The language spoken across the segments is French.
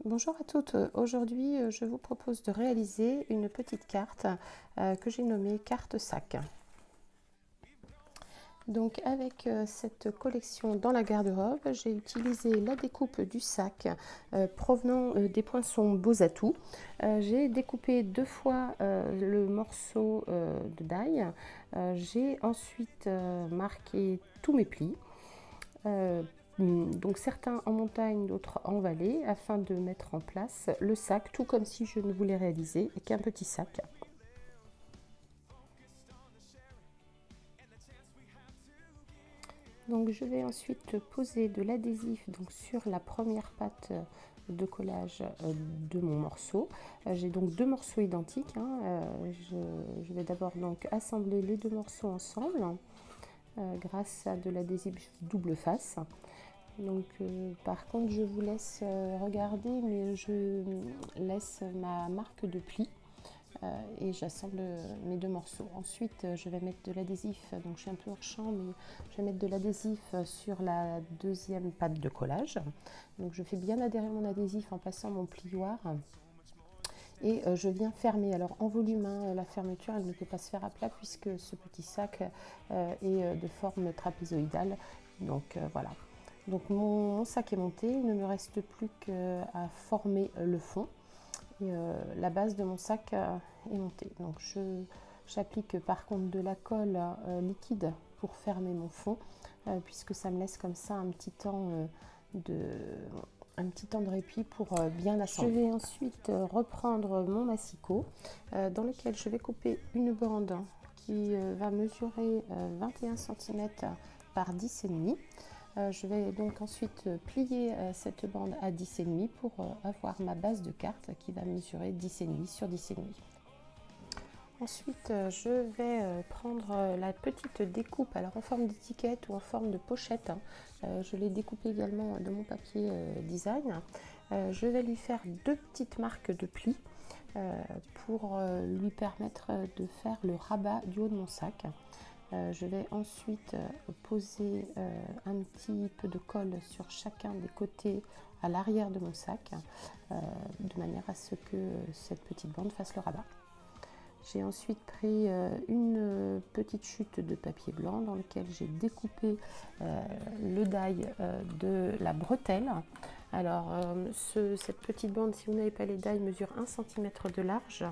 Bonjour à toutes, aujourd'hui je vous propose de réaliser une petite carte que j'ai nommée carte sac. Donc avec cette collection dans la garde-robe, j'ai utilisé la découpe du sac provenant des poinçons Bozatou. J'ai découpé deux fois le morceau de daille. J'ai ensuite marqué tous mes plis. Donc certains en montagne, d'autres en vallée, afin de mettre en place le sac, tout comme si je ne voulais réaliser qu'un petit sac. Donc je vais ensuite poser de l'adhésif sur la première patte de collage de mon morceau. J'ai donc deux morceaux identiques. Je vais d'abord donc assembler les deux morceaux ensemble grâce à de l'adhésif double face. Donc par contre je vous laisse regarder, mais je laisse ma marque de pli et j'assemble mes deux morceaux. Ensuite je vais mettre de l'adhésif, donc je suis un peu hors champ, mais je vais mettre de l'adhésif sur la deuxième patte de collage. Donc je fais bien adhérer mon adhésif en passant mon plioir. Et je viens fermer. Alors en volume, la fermeture elle ne peut pas se faire à plat puisque ce petit sac est de forme trapézoïdale. Donc voilà. Donc mon sac est monté, il ne me reste plus qu'à former le fond. Et la base de mon sac est montée. Donc j'applique par contre de la colle liquide pour fermer mon fond, puisque ça me laisse comme ça un petit temps de répit pour bien assembler. Je vais ensuite reprendre mon massicot dans lequel je vais couper une bande qui va mesurer 21 cm par 10,5 cm. Je vais donc ensuite plier cette bande à 10,5 pour avoir ma base de carte qui va mesurer 10,5 sur 10,5. Ensuite, je vais prendre la petite découpe, alors en forme d'étiquette ou en forme de pochette. Je l'ai découpée également de mon papier design. Je vais lui faire deux petites marques de plis pour lui permettre de faire le rabat du haut de mon sac. Je vais ensuite poser un petit peu de colle sur chacun des côtés à l'arrière de mon sac, de manière à ce que cette petite bande fasse le rabat. J'ai ensuite pris une petite chute de papier blanc dans lequel j'ai découpé le die de la bretelle. Alors cette petite bande, si vous n'avez pas les dies, mesure 1 cm de large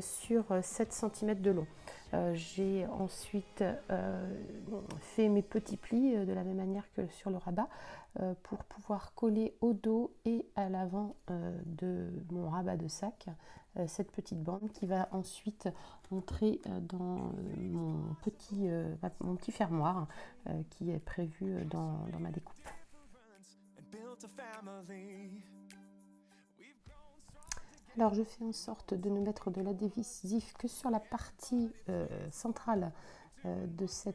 sur 7 cm de long. J'ai ensuite fait mes petits plis de la même manière que sur le rabat pour pouvoir coller au dos et à l'avant de mon rabat de sac cette petite bande qui va ensuite entrer dans mon petit fermoir qui est prévu dans ma découpe. Alors je fais en sorte de ne mettre de l'adhésif que sur la partie centrale de ce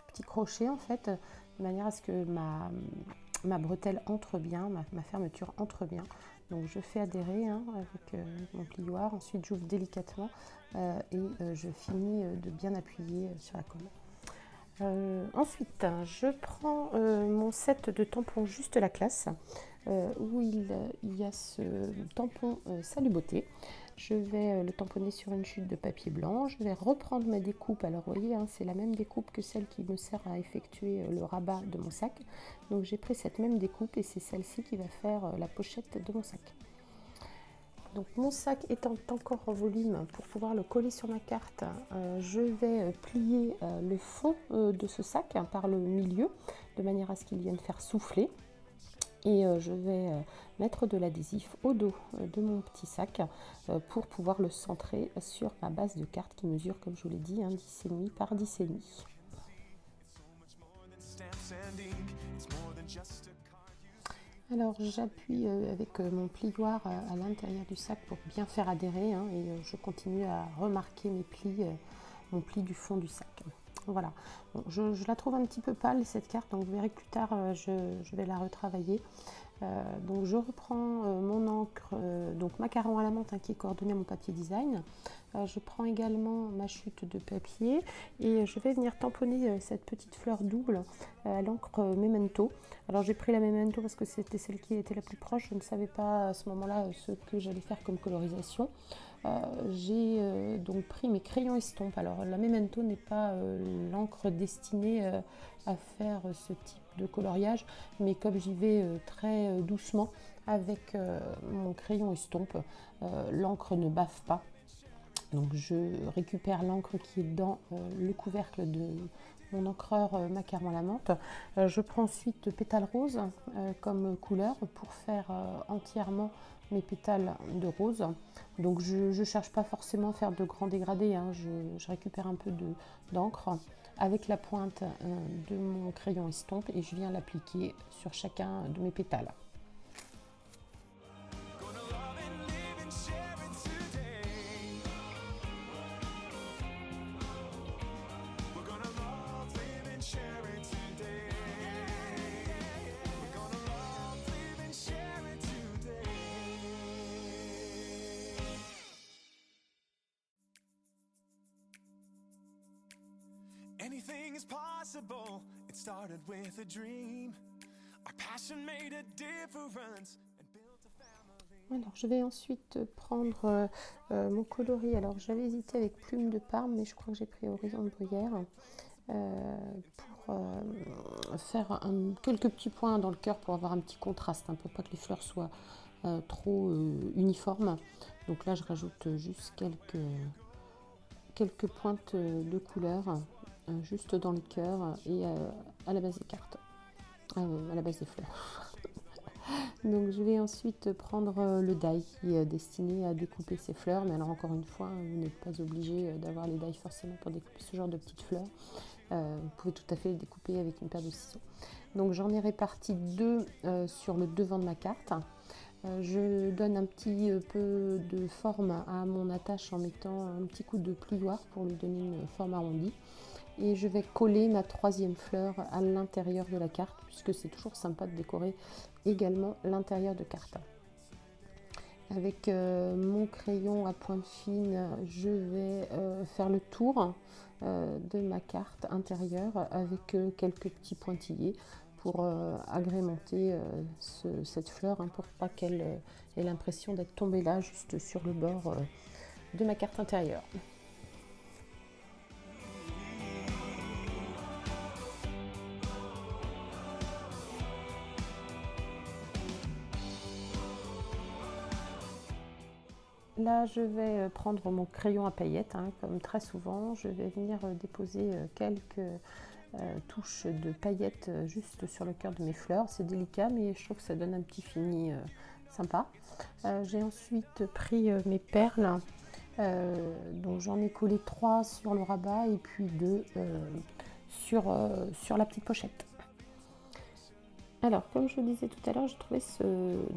petit crochet en fait, de manière à ce que ma bretelle entre bien, ma fermeture entre bien. Donc je fais adhérer avec mon plioir, ensuite j'ouvre délicatement et je finis de bien appuyer sur la colle. Ensuite, je prends mon set de tampons Juste la classe où il y a ce tampon Salut Beauté. Je vais le tamponner sur une chute de papier blanc. Je vais reprendre ma découpe. Alors vous voyez, c'est la même découpe que celle qui me sert à effectuer le rabat de mon sac. Donc j'ai pris cette même découpe et c'est celle-ci qui va faire la pochette de mon sac. Donc mon sac étant encore en volume, pour pouvoir le coller sur ma carte, je vais plier le fond de ce sac par le milieu, de manière à ce qu'il vienne faire souffler. Et je vais mettre de l'adhésif au dos de mon petit sac pour pouvoir le centrer sur ma base de carte qui mesure, comme je vous l'ai dit, 10,5 par 10,5. Alors j'appuie avec mon plioir à l'intérieur du sac pour bien faire adhérer et je continue à remarquer mon pli du fond du sac. Voilà, bon, je la trouve un petit peu pâle cette carte, donc vous verrez que plus tard je vais la retravailler. Donc je reprends mon encre, donc macaron à la menthe, hein, qui est coordonné à mon papier design. Je prends également ma chute de papier et je vais venir tamponner cette petite fleur double à l'encre Memento. Alors j'ai pris la Memento parce que c'était celle qui était la plus proche. Je ne savais pas à ce moment-là ce que j'allais faire comme colorisation. J'ai donc pris mes crayons estompes. Alors la Memento n'est pas l'encre destinée à faire ce type de coloriage, mais comme j'y vais très doucement avec mon crayon estompe, l'encre ne bave pas. Donc je récupère l'encre qui est dans le couvercle de mon encreur macaron à la menthe. Je prends ensuite pétales roses comme couleur pour faire entièrement mes pétales de rose. Donc je ne cherche pas forcément à faire de grands dégradés, hein. Je récupère un peu d'encre avec la pointe de mon crayon estompe et je viens l'appliquer sur chacun de mes pétales. Anything is possible. It started with a dream. Our passion made a difference and built a family. Alors je vais ensuite prendre mon coloris. Alors j'avais hésité avec Plume de Parme, mais je crois que j'ai pris Horizon de Bruyère pour faire quelques petits points dans le cœur pour avoir un petit contraste, hein, pour pas que les fleurs soient trop uniformes. Donc là je rajoute juste quelques pointes de couleur juste dans le cœur et à la base des cartes, à la base des fleurs. Donc je vais ensuite prendre le die qui est destiné à découper ces fleurs, mais alors encore une fois, vous n'êtes pas obligé d'avoir les die forcément pour découper ce genre de petites fleurs. Vous pouvez tout à fait les découper avec une paire de ciseaux. Donc j'en ai réparti deux sur le devant de ma carte. Je donne un petit peu de forme à mon attache en mettant un petit coup de plioir pour lui donner une forme arrondie. Et je vais coller ma troisième fleur à l'intérieur de la carte, puisque c'est toujours sympa de décorer également l'intérieur de carte. Avec mon crayon à pointe fine, je vais faire le tour de ma carte intérieure avec quelques petits pointillés pour agrémenter cette fleur, hein, pour pas qu'elle ait l'impression d'être tombée là, juste sur le bord de ma carte intérieure. Là, je vais prendre mon crayon à paillettes, hein, comme très souvent. Je vais venir déposer quelques touches de paillettes juste sur le cœur de mes fleurs. C'est délicat, mais je trouve que ça donne un petit fini sympa. J'ai ensuite pris mes perles. Donc j'en ai collé 3 sur le rabat et puis 2 sur la petite pochette. Alors, comme je le disais tout à l'heure, j'ai trouvé ce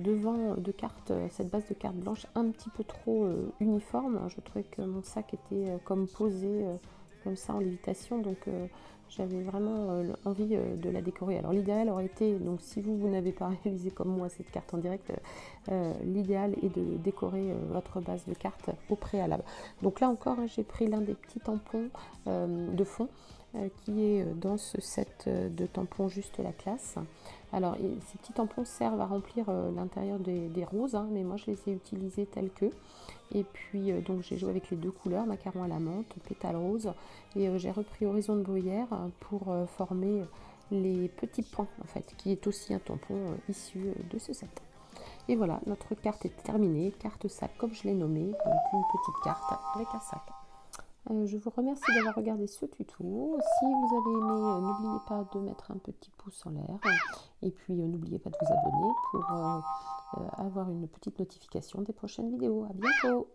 devant de carte, cette base de carte blanche un petit peu trop uniforme. Je trouvais que mon sac était comme posé comme ça en lévitation, donc j'avais vraiment envie de la décorer. Alors l'idéal aurait été, donc si vous n'avez pas réalisé comme moi cette carte en direct, l'idéal est de décorer votre base de carte au préalable. Donc là encore, hein, j'ai pris l'un des petits tampons de fond qui est dans ce set de tampons juste la classe. Alors ces petits tampons servent à remplir l'intérieur des roses, hein, mais moi je les ai utilisés tels que. Et puis donc j'ai joué avec les deux couleurs, macaron à la menthe, pétale rose, et j'ai repris Horizon de Bruyère pour former les petits points en fait, qui est aussi un tampon issu de ce set. Et voilà, notre carte est terminée, carte sac comme je l'ai nommé, donc une petite carte avec un sac. Je vous remercie d'avoir regardé ce tuto. Si vous avez aimé, n'oubliez pas de mettre un petit pouce en l'air. Et puis n'oubliez pas de vous abonner pour avoir une petite notification des prochaines vidéos. À bientôt!